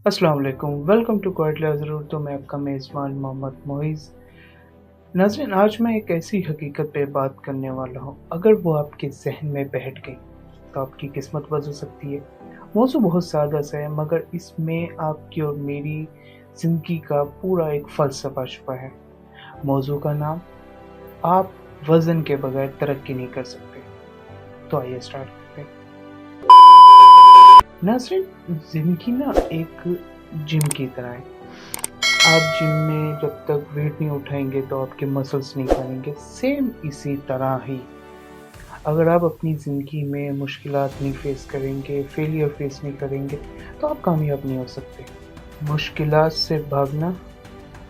अस्सलाम वालेकुम, welcome to quietly ज़रूर। तो मैं आपका मेज़बान मोहम्मद मोइज़। नाज़रीन, आज मैं एक ऐसी हकीकत पे बात करने वाला हूँ, अगर वो आपके ज़हन में बैठ गई तो आपकी किस्मत बदल सकती है। मौज़ू बहुत सादा सा है, मगर इसमें आपकी और मेरी ज़िंदगी का पूरा एक फ़लसफ़ा छुपा है। मौज़ू का नाम, आप वज़न के बगैर तरक्की नहीं कर सकते। तो आइए स्टार्ट करते हैं। नाज़रीन, ज़िंदगी ना एक जिम की तरह है। आप जिम में जब तक वेट नहीं उठाएँगे तो आपके मसल्स नहीं बनेंगे। सेम इसी तरह ही अगर आप अपनी ज़िंदगी में मुश्किलात नहीं फ़ेस करेंगे, फेलियर फ़ेस नहीं करेंगे, तो आप कामयाब नहीं हो सकते। मुश्किलात से भागना,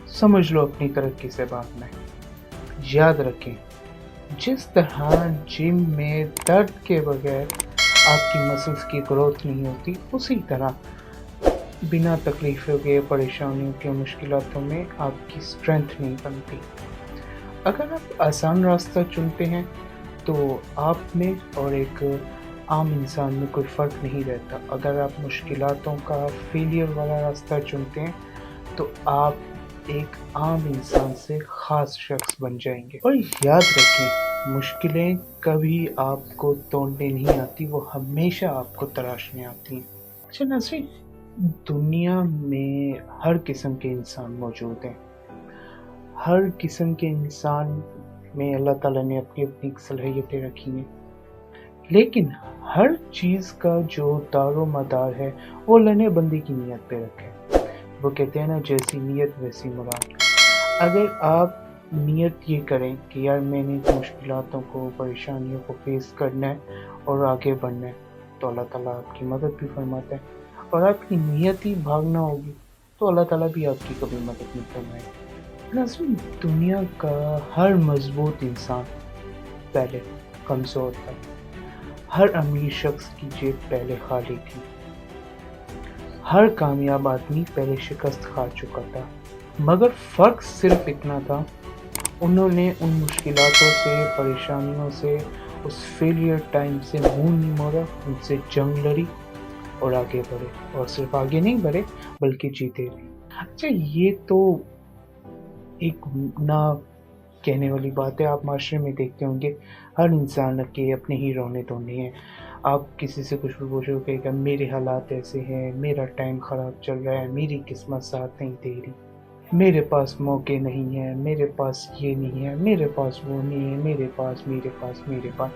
समझ लो अपनी तरक्की से भागना है। याद रखें, जिस तरह जिम में दर्द के बगैर आपकी मसल्स की ग्रोथ नहीं होती, उसी तरह बिना तकलीफ़ों के, परेशानियों के, मुश्किलातों में आपकी स्ट्रेंथ नहीं बनती। अगर आप आसान रास्ता चुनते हैं तो आप में और एक आम इंसान में कोई फ़र्क नहीं रहता। अगर आप मुश्किलातों का फेलियर वाला रास्ता चुनते हैं तो आप एक आम इंसान से ख़ास शख्स बन जाएँगे। और याद रखें, मुश्किलें कभी आपको तोड़ने नहीं आती, वो हमेशा आपको तराशने आती हैं। अच्छा नाज़रीन, दुनिया में हर किस्म के इंसान मौजूद हैं। हर किस्म के इंसान में अल्लाह ताला ने अपनी-अपनी सलाहियतें रखी हैं। लेकिन हर चीज़ का जो दारो-मदार है, वो अल्लाह ने बंदे की नीयत पे रखा है। वो कहते हैं ना, जैसी नीयत वैसी मुराद। अगर आप नियत ये करें कि यार मैंने मुश्किलातों को, परेशानियों को फ़ेस करना है और आगे बढ़ना है, तो अल्लाह ताला आपकी मदद भी फरमाता है। और आपकी नियत ही भागना होगी, तो अल्लाह ताला भी आपकी कभी मदद नहीं फरमाएगा। नाज़रीन, दुनिया का हर मज़बूत इंसान पहले कमज़ोर था। हर अमीर शख्स की जेब पहले खाली थी। हर कामयाब आदमी पहले शिकस्त खा चुका था। मगर फ़र्क सिर्फ़ इतना था, उन्होंने उन मुश्किलातों से, परेशानियों से, उस फेलियर टाइम से मुँह नहीं मोड़ा, उनसे जंग लड़ी और आगे बढ़े। और सिर्फ़ आगे नहीं बढ़े, बल्कि जीते रहे। अच्छा, ये तो एक ना कहने वाली बात है। आप माशरे में देखते होंगे, हर इंसान के अपने ही रोने-धोने हैं। आप किसी से कुछ भी पूछो, कहेगा मेरे हालात ऐसे हैं, मेरा टाइम ख़राब चल रहा है, मेरी किस्मत साथ नहीं दे रही, मेरे पास मौके नहीं हैं, मेरे पास ये नहीं है, मेरे पास वो नहीं है, मेरे पास।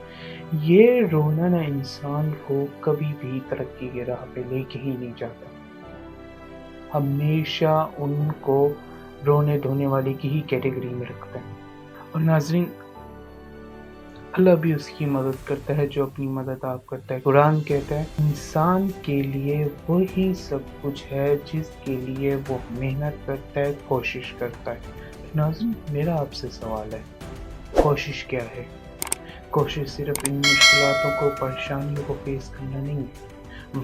ये रोना ना इंसान को कभी भी तरक्की की राह पे लेके ही नहीं जाता। हमेशा उनको रोने-धोने वाले की ही कैटेगरी में रखता है। और नाज़रीन, अल्लाह भी उसकी मदद करता है जो अपनी मदद आप करता है। कुरान कहता है, इंसान के लिए वही सब कुछ है जिसके लिए वो मेहनत करता है, कोशिश करता है। नाज़रीन, मेरा आपसे सवाल है, कोशिश क्या है? कोशिश सिर्फ़ इन मुश्किलातों को, परेशानियों को फ़ेस करना नहीं है,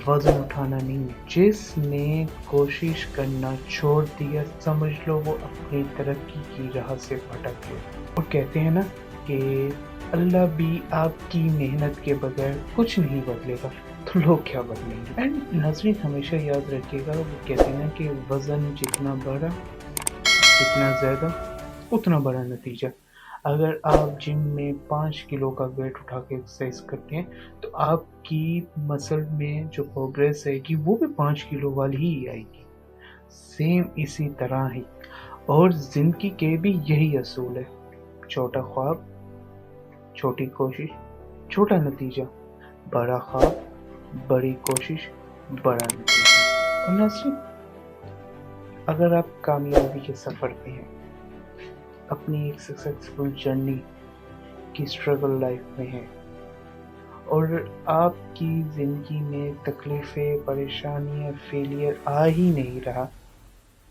वज़न उठाना नहीं है। जिसने कोशिश करना छोड़ दिया, समझ लो वो अपनी तरक्की की राह से भटक गया। और कहते हैं ना कि अल्लाह भी आपकी मेहनत के बगैर कुछ नहीं बदलेगा, तो लोग क्या बदलेंगे। एंड नाज़रीन, हमेशा याद रखिएगा, वो कहते हैं ना कि वज़न जितना बढ़ा, जितना ज़्यादा, उतना बड़ा नतीजा। अगर आप जिम में 5 किलो का वेट उठा के एक्सरसाइज करते हैं, तो आपकी मसल में जो प्रोग्रेस आएगी वो भी 5 किलो वाली ही आएगी। सेम इसी तरह ही और ज़िंदगी के भी यही असूल है। छोटा ख्वाब, छोटी कोशिश, छोटा नतीजा, बड़ा ख्वाब, बड़ी कोशिश, बड़ा नतीजा। और नाज़रीन, अगर आप कामयाबी के सफ़र पे हैं, अपनी एक सक्सेसफुल जर्नी की स्ट्रगल लाइफ में हैं और आपकी ज़िंदगी में तकलीफ़ें, परेशानियाँ, फेलियर आ ही नहीं रहा,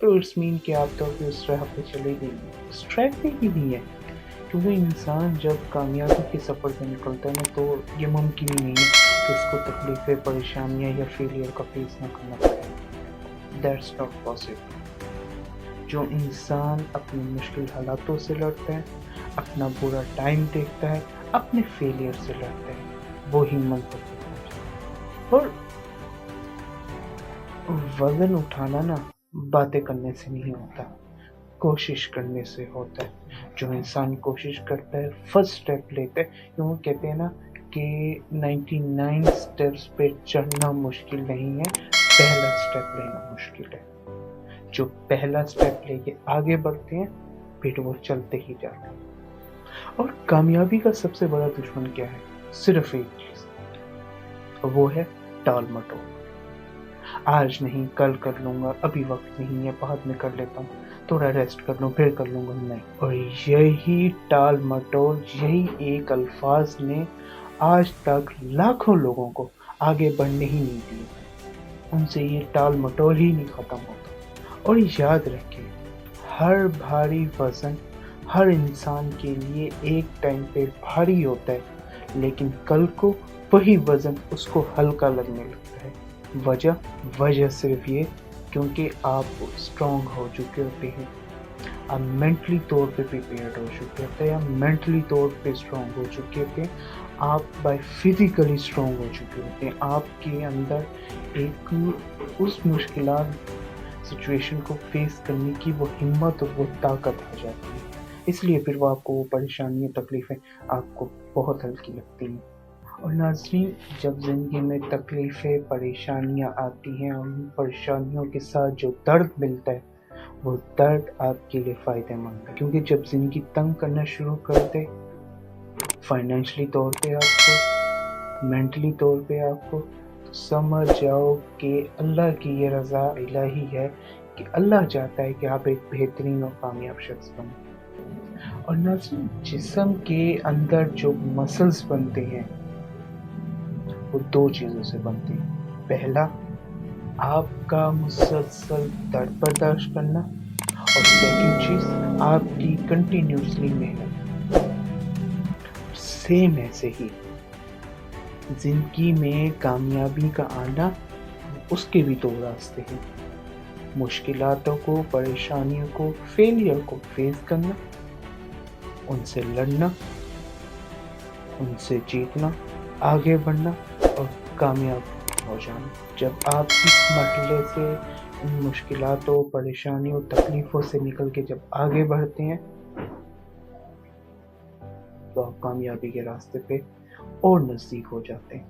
तो इट्स मीन कि आप तो अभी उस राह पे चले गए हैं, उस ट्रैक पे ही नहीं है। क्योंकि इंसान जब कामयाबी के सफ़र पे निकलता है ना, तो ये मुमकिन ही नहीं है कि उसको तकलीफ़ें, परेशानियाँ या फेलियर का फेस ना करना पड़े। That's not possible. जो इंसान अपनी मुश्किल हालातों से लड़ता है, अपना बुरा टाइम देखता है, अपने फेलियर से लड़ता है, वो ही मंज़िल तक पहुँचता है। और वजन उठाना ना बातें करने से नहीं होता, कोशिश करने से होता है। जो इंसान कोशिश करता है, फर्स्ट स्टेप लेता है, तो वो कहते हैं ना कि 99 स्टेप्स पे चढ़ना मुश्किल नहीं है, पहला स्टेप लेना मुश्किल है। जो पहला स्टेप लेके आगे बढ़ते हैं, फिर वो चलते ही जाते हैं। और कामयाबी का सबसे बड़ा दुश्मन क्या है? सिर्फ एक चीज, वो है टाल मटोल। आज नहीं, कल कर लूंगा, अभी वक्त नहीं है, बाद में कर लेता हूँ, थोड़ा रेस्ट कर लूँ, फिर कर लूंगा, नहीं। और यही टाल मटोल, यही एक अल्फाज ने आज तक लाखों लोगों को आगे बढ़ने ही नहीं दिए। उनसे ये टाल मटोल ही नहीं खत्म होता। और याद रखिए, हर भारी वजन हर इंसान के लिए एक टाइम पे भारी होता है, लेकिन कल को वही वजन उसको हल्का लगने लगता है। वजह सिर्फ ये, क्योंकि आप स्ट्रांग हो चुके होते हैं, आप मेंटली तौर पे प्रिपेयर्ड हो चुके होते हैं, आप मेंटली तौर पे स्ट्रांग हो चुके होते हैं, आप बाय फिजिकली स्ट्रांग हो चुके होते हैं। आपके अंदर एक उस मुश्किलात सिचुएशन को फेस करने की वो हिम्मत और वो ताकत आ जाती है, इसलिए फिर वो आपको वो परेशानियाँ तकलीफ़ें आपको बहुत हल्की लगती हैं। और नाज़रीन, जब ज़िंदगी में तकलीफ़ें परेशानियाँ आती हैं और उन परेशानियों के साथ जो दर्द मिलता है, वो दर्द आपके लिए फ़ायदेमंद है। क्योंकि जब ज़िंदगी तंग करना शुरू कर दे, फाइनेंशियली तौर पे आपको, मेंटली तौर पे आपको, तो समझ जाओ कि अल्लाह की ये रज़ा इलाही है कि अल्लाह चाहता है कि आप एक बेहतरीन और कामयाब शख्स बनें। और नाज़रीन, जिस्म के अंदर जो मसल्स बनते हैं, वो दो चीज़ों से बनती है। पहला, आपका मुसलसल दर्द बर्दाश्त करना, और सेकंड चीज़, आपकी कंटिन्यूसली मेहनत। सेम ऐसे ही जिंदगी में कामयाबी का आना, उसके भी दो रास्ते हैं। मुश्किलातों को, परेशानियों को, फेलियर को फेस करना, उनसे लड़ना, उनसे जीतना, आगे बढ़ना और कामयाब हो जाना। जब आप इस मरहले से, इन मुश्किलातों, परेशानियों, तकलीफ़ों से निकल के जब आगे बढ़ते हैं, तो आप कामयाबी के रास्ते पे और नज़दीक हो जाते हैं,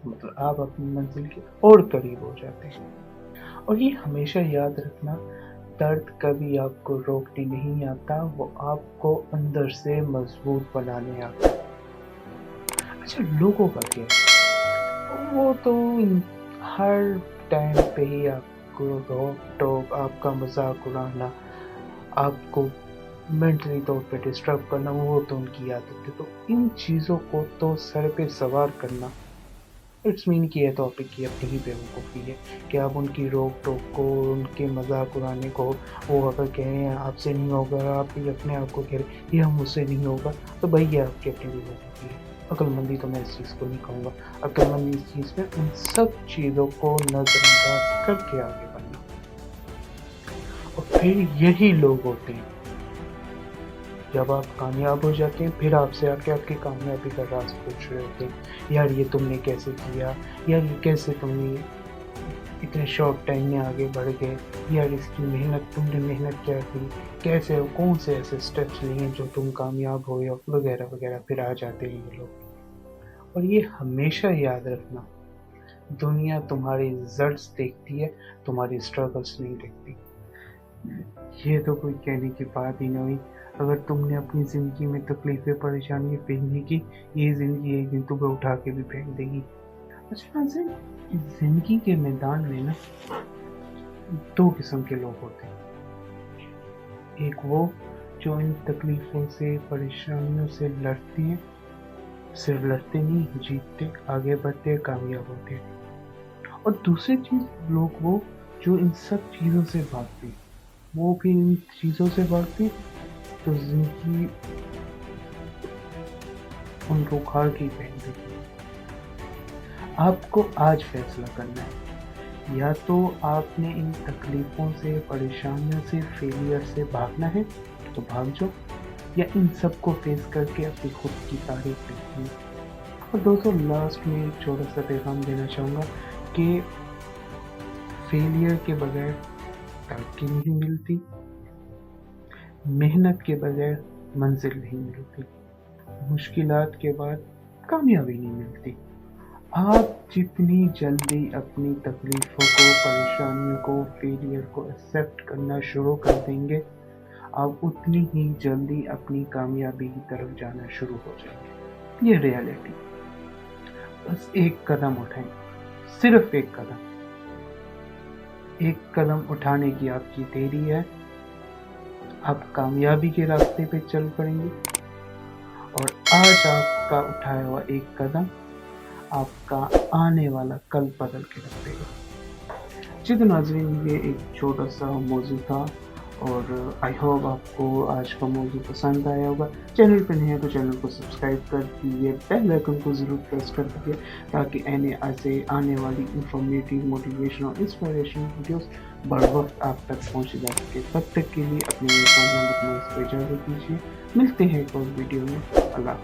मतलब आप अपनी मंजिल के और करीब हो जाते हैं। और ये हमेशा याद रखना, दर्द कभी आपको रोकने नहीं आता, वो आपको अंदर से मजबूत बनाने आता है। अच्छा, लोगों का क्या है? वो तो हर टाइम पे ही आपको रोक टोक, आपका मजाक उड़ाना, आपको मेंटली तौर पे डिस्टर्ब करना, वो तो उनकी आदत है। तो इन चीज़ों को तो सर पे सवार करना, इट्स मीन कि यह टॉपिक की अपनी ही बेवकूफ़ी है कि आप उनकी रोक टोक को, उनके मजाक उड़ाने को, वो अगर कहें आपसे नहीं होगा, आप भी अपने आप को कह रहे ये मुझसे नहीं होगा, तो भाई ये आपकी अपनी बेवकूफ़ी है। अक्लमंदी तो मैं इस चीज़ को नहीं कहूँगा। अक्लमंदी इस चीज़ में उन सब चीज़ों को नज़रअंदाज करके आगे बढ़ना। और फिर यही लोग होते हैं, जब आप कामयाब हो जाते हैं, फिर आपसे आके आपकी कामयाबी का राज पूछ रहे होते हैं, यार ये तुमने कैसे किया, यार ये कैसे तुमने इतने शॉर्ट टाइम में आगे बढ़ गए, यार इसकी मेहनत, तुमने मेहनत क्या की, कैसे, कौन से ऐसे स्टेप्स लिए जो तुम कामयाब हुए हो, वगैरह वगैरह। फिर आ जाते हैं ये लोग। और ये हमेशा याद रखना, दुनिया तुम्हारी रिजल्ट्स देखती है, तुम्हारी स्ट्रगल्स नहीं देखती। ये तो कोई कहने की बात ही नहीं हुई। अगर तुमने अपनी ज़िंदगी में तकलीफ़ें, परेशानियाँ फेंकने की, ये ज़िंदगी एक दिन तुम्हें उठा के भी फेंक देगी। अच्छा नाज़रीन, ज़िंदगी के मैदान में ना दो किस्म के लोग होते हैं। एक वो जो इन तकलीफ़ों से, परेशानियों से लड़ते हैं, सिर्फ लड़ते नहीं, जीतते, आगे बढ़ते, कामयाब होते हैं। और दूसरी चीज़, लोग वो जो इन सब चीज़ों से भागते हैं, वो भी इन चीज़ों से भागते हैं, तो ज़िंदगी उनको उखाड़ के फेंक देती है। आपको आज फैसला करना है, या तो आपने इन तकलीफ़ों से, परेशानियों से, फेलियर से भागना है तो भाग जाओ, या इन सब को फेस करके अपनी खुद की तारीफ लिखनी है। और दोस्तों, लास्ट में एक छोटा सा पैगाम देना चाहूँगा कि फेलियर के बगैर तरक्की नहीं मिलती, मेहनत के बगैर मंजिल नहीं मिलती, मुश्किलात के बाद कामयाबी नहीं मिलती। आप जितनी जल्दी अपनी तकलीफ़ों को, परेशानियों को, फेलियर को एक्सेप्ट करना शुरू कर देंगे, आप उतनी ही जल्दी अपनी कामयाबी की तरफ जाना शुरू हो जाएंगे। ये रियलिटी। बस एक कदम उठाएं, सिर्फ एक कदम। एक कदम उठाने की आपकी देरी है, आप कामयाबी के रास्ते पे चल पड़ेंगे। और आज आपका उठाया हुआ एक कदम आपका आने वाला कल बदल के रख देगा। जी तो नाज़रीन, ये एक छोटा सा मौजू था और आई होप आपको आज का मौजू पसंद आया होगा। चैनल पर नहीं है तो चैनल को सब्सक्राइब कर दीजिए, बेल आइकन को ज़रूर प्रेस कर दीजिए ताकि आने वाली इंफॉर्मेटिव, मोटिवेशनल, इंस्पिरेशनल वीडियोस बर वक्त आप तक पहुँच जा सके। तब तक के लिए अपने इजाज़त दीजिए। मिलते हैं एक और वीडियो में। अल्लाह।